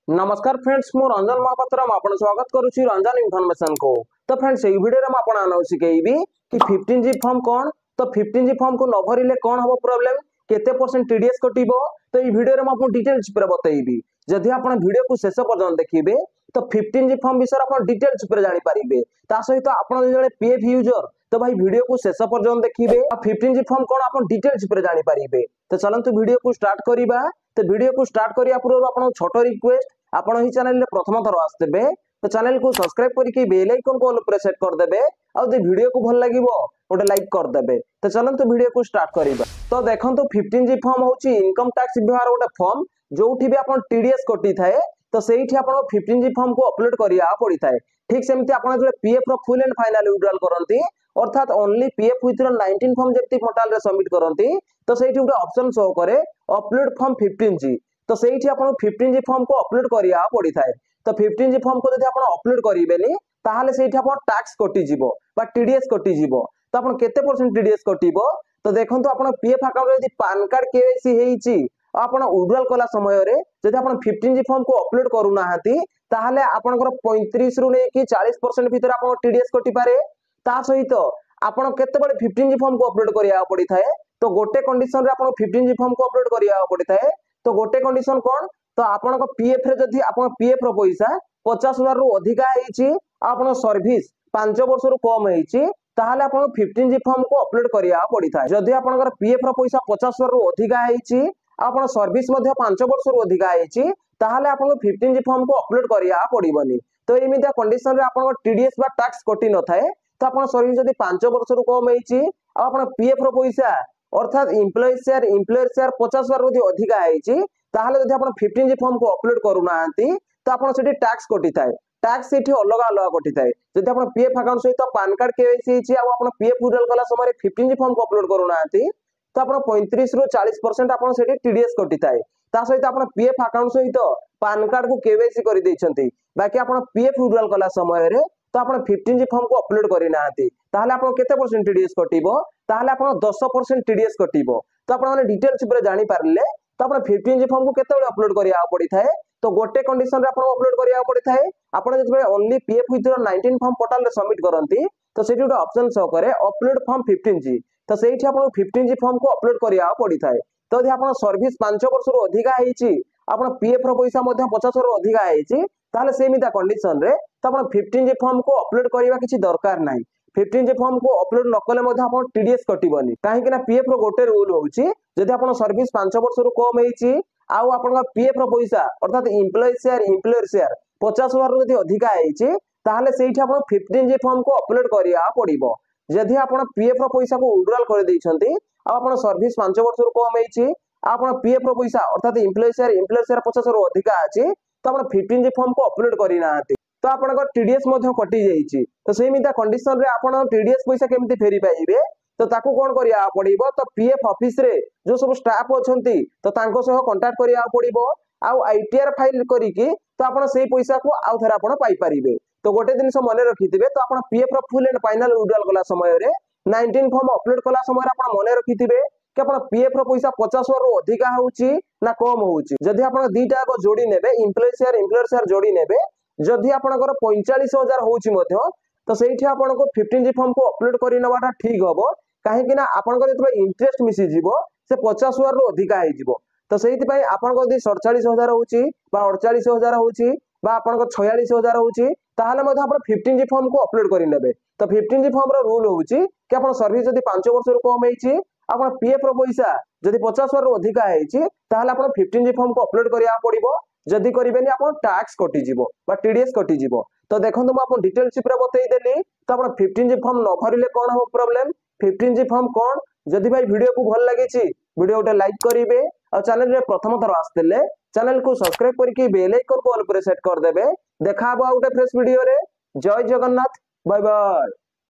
नमस्कार फ्रेंड्स, मु रंजन महापात्र आपन स्वागत करुछि रंजन इन्फॉर्मेशन को। तो फ्रेंड्स एई वीडियो रे म आपन आनो सिकेइबी कि 15G फॉर्म कोन। तो 15G फॉर्म को न भरिले कोन हबो प्रॉब्लम, केते परसेंट टीडीएस कटिबो। तो एई वीडियो रे म आपन डिटेल्स पर बतैबी। जदि आपन वीडियो को शेष पर्यंत देखिबे तो 15G फॉर्म विषय आपन डिटेल्स पर जानि पारिबे। ता सहित आपन जळे पीएफ यूजर तो भाई वीडियो को शेष पर्यंत देखिबे। आ 15G फॉर्म कोन आपन डिटेल्स पर जानि पारिबे। तो चलंतु वीडियो को स्टार्ट करिबा। तो वीडियो को स्टार्ट करिया पूर्व आपन छोटो रिक्वेस्ट, आपण ही चैनल रे प्रथम थर आस्तेबे तो चैनल को सब्सक्राइब करके बेल आइकन को ऑल पर सेट कर देबे। और जे वीडियो को भल लागिवो ओटे लाइक कर देबे। तो चलंतु वीडियो को स्टार्ट करिबा। तो देखंतु 15G फॉर्म होची इनकम टैक्स विभाग ओटे फॉर्म जोठी भी आपण टीडीएस कटि थाए। तो सेठी आपण 15G फॉर्म को अपलोड करिया पड़ी थाए। ठीक सेमति आपण जे पीएफ रो फुल एंड फाइनल विड्रॉल करंती अर्थात ओनली पीएफ विथ 19 फॉर्म जेति पोर्टल रे सबमिट करंती तो सेठी ओटे ऑप्शन शो करे अपलोड फॉर्म 15G। तो सेठी आपण 15G फॉर्म को अपलोड करिया पड़ी थाए। तो 15G फॉर्म को जदि आपण अपलोड करिबेनी ताहाले सेठी आपण टैक्स कटि जिवो बा टीडीएस कटि जिवो। तो आपण केते परसेंट टीडीएस कटिबो। तो देखंतु आपण पीएफ अकाउंट रे यदि पैन कार्ड केवाईसी हेइची आपण विड्रॉल कला समय रे जदि आपण 15G फॉर्म को अपलोड करू नाहंती ताहाले आपनकर 35 रु नै कि 40% भीतर आपण टीडीएस कटि पारे। ता सहित आपण केते बडे 15G फॉर्म को अपलोड करिया पड़ी थाए। तो गोटे कंडीशन रे आपण 15G फॉर्म को अपलोड करिया पड़ी थाए। तो गोटे कंडीशन कोन, तो आपण को पीएफ रे जदि आपण पीएफ रो पैसा 50,000 रु अधिका हेइची आपण सर्विस 5 वर्ष रु कम हेइची ताहाले आपण 15G फॉर्म को अपलोड करिया पड़ी थाए। जदि आपनकर पीएफ रो पैसा 50,000 रु अधिका हेइची आपण सर्विस मध्ये 5 वर्ष रु अधिका हेइची ताहाले आपण 15G फॉर्म को अपलोड करिया पड़िबनी। तो एमितिया कंडीशन रे आपण टीडीएस बा टैक्स कटि न थाए। तो आपण सर्विस जदि 5 वर्ष रु कम हेइची आपण पीएफ रो पैसा अर्थात एम्प्लॉय शेयर 50,000 रु अधिका हेइची ताहाले जदि आपण 15G फॉर्म को अपलोड करू नाहंती तो आपण सेठी टैक्स कटि थाए। टैक्स सेठी अलग अलग कटि थाए। जदि आपण पीएफ अकाउंट सहित पैन कार्ड केवाईसी हेइची आ आपण पीएफ विड्रॉल कला समय 15G फॉर्म को अपलोड करू नाहंती तो आपण 35 रु 40% आपण सेठी टीडीएस कटि थाए। ता सहित आपण पीएफ अकाउंट सहित पैन कार्ड को केवाईसी करि दैछंती बाकी आपण पीएफ विड्रॉल कला समय रे तो आपण 15G फॉर्म को अपलोड करि नाहंती ताहाले आपण केते परसेंट टीडीएस कटिबो। ताहाले आपण 10% टीडीएस कटिबो। तो आपण माने डिटेल्स पर जानि पारले तो आपण 15G फॉर्म को केते बडे अपलोड करिया पड़ी थाए। तो गोटे कंडीशन रे आपण अपलोड करिया पड़ी थाए। आपण जते only PF with 19 form portal रे सबमिट करंती तो सेठी ओटा ऑप्शन शो करे अपलोड फॉर्म 15G। तो सेठी आपण 15G फॉर्म को अपलोड करिया पड़ी थाए। तो यदि आपण सर्विस 5 वर्ष रु अधिका हेइची आपण पीएफ रो पैसा मध्ये 50 रु अधिका हेइची ताहाले सेमिता कंडीशन रे तो आपण 15G फॉर्म को अपलोड करिवा किछि दरकार नाही। 15G फॉर्म को अपलोड न कले मध्ये आपण टीडीएस कटिबनी काहे कि ना पीएफ रो गोटे रूल होउची जदि आपण सर्विस 5 वर्ष रु कम हेइची आउ आपण पीएफ रो पैसा अर्थात एम्प्लॉयर शेयर 50,000 रु जदि अधिका हेइची ताहाले सेठी आपण 15G फॉर्म को अपलोड करिया पड़िबो। जदि आपण पीएफ रो पैसा को विड्रॉल कर दैछंती आ आपण सर्विस 5 वर्ष रु कम हेइची आपण पीएफ रो पैसा अर्थात एम्प्लॉयर शेयर 50 रु अधिका अछि तो आपण 15G फॉर्म को अपलोड करि नाहंती तो आपण टीडीएस मध्ये कटि जाईची। तो सेमिता कंडीशन रे आपण टीडीएस पैसा केमति फेरी पाइबे तो ताकू कोन करिया पड़िबो। तो पीएफ ऑफिस रे जो सब स्टाफ अछंती तो तांको सह कांटेक्ट करिया पड़िबो आउ आईटीआर फाइल करिकि तो आपण सेही पैसा को आउ थरा आपण पाई परिबे। तो गोटे दिन मने रखिथिबे तो आपण पीएफ रो फुल एंड फाइनल विड्रॉल कला समय रे 19 फॉर्म अपलोड कला समय आपण मने रखिथिबे कि आपण पीएफ रो पैसा 50,000 रु अधिका होउची ना कम होउची। जदि आपण दीटा को जोड़ी नेबे एम्प्लॉयर शेयर जोड़ी नेबे जदि आपनकर 45,000 होउची मध्य तो सेठी आपनको 15G फॉर्म को अपलोड करि नवाटा ठीक हबो काहे कि ना आपनकर जतबे इंटरेस्ट मिसी जिवो से 50,000 रु अधिका हे जिवो। तो सेठी पई आपनको जदि 47,000 होउची बा 48,000 होउची बा आपनकर 46,000 होउची ताहाले मध्ये आपण 15G फॉर्म को अपलोड करि नेबे। तो 15G फॉर्म रो रूल होउची कि आपण सर्विस जदि 5 वर्ष रु कम हेइची आपण पीएफ रो पैसा जदि 50,000 रु अधिका हेइची ताहाले आपण 15G फॉर्म को अपलोड करिया पड़िबो। जदि करिबेनी आपण टैक्स कटि जिवो बा टीडीएस कटि जिवो। तो देखंतु म आपण डिटेल्स पर बतै देली तो आपण 15G फॉर्म न भरिले कोन हो प्रॉब्लम 15G फॉर्म कोन। जदि भाई वीडियो को भल लागिछि वीडियो उटे लाइक करिवे और चैनल रे प्रथम थर आस्तेले चैनल को सब्सक्राइब करके बेल आइकन को ऑल पर सेट कर देबे। देखा बा उटे फ्रेश वीडियो रे। जय जगन्नाथ, बाय बाय।